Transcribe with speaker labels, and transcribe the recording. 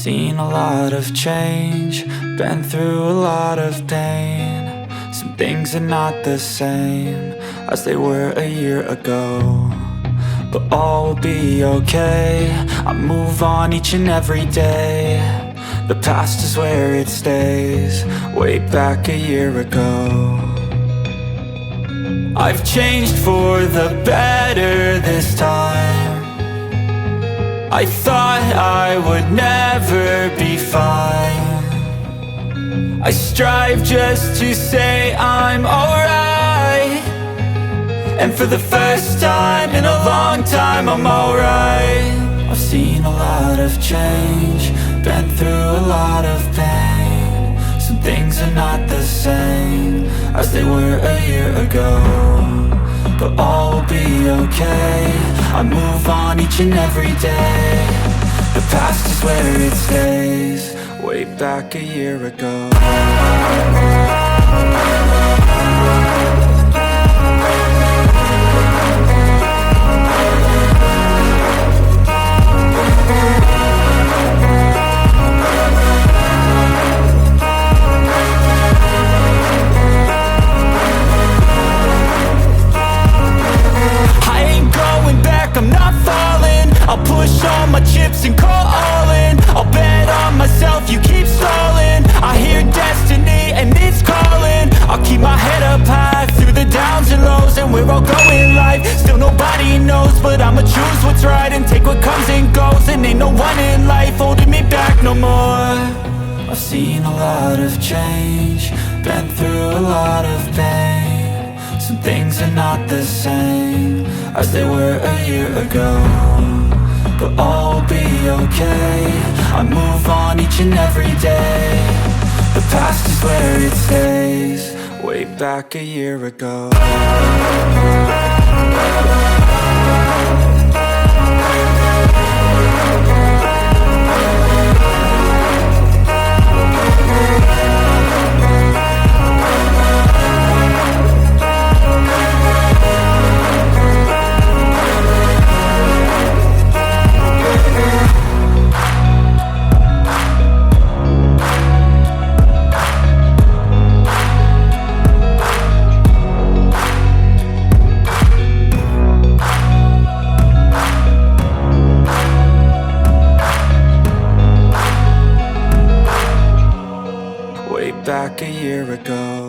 Speaker 1: seen a lot of change, been through a lot of pain. Some things are not the same as they were a year ago, but all will be okay. I move on each and every day. The past is where it stays, way back a year ago. I've changed for the better this time. I thought I would never be fine. I strive just to say I'm alright, and for the first time in a long time I'm alright. I've seen a lot of change, been through a lot of pain. Some things are not the same as they were a year ago, but all will be okay. I move on each and every day. The past is where it stays, way back a year ago. I'm not falling, I'll push all my chips and call all in. I'll bet on myself, you keep stalling. I hear destiny and it's calling. I'll keep my head up high through the downs and lows, and we're all going in life, still nobody knows. But I'ma choose what's right and take what comes and goes, and ain't no one in life holding me back no more. I've seen a lot of change, been through a lot of pain. Some things are not the same as they were a year ago, but all will be okay. I move on each and every day. The past is where it stays, way back a year ago. Back a year ago.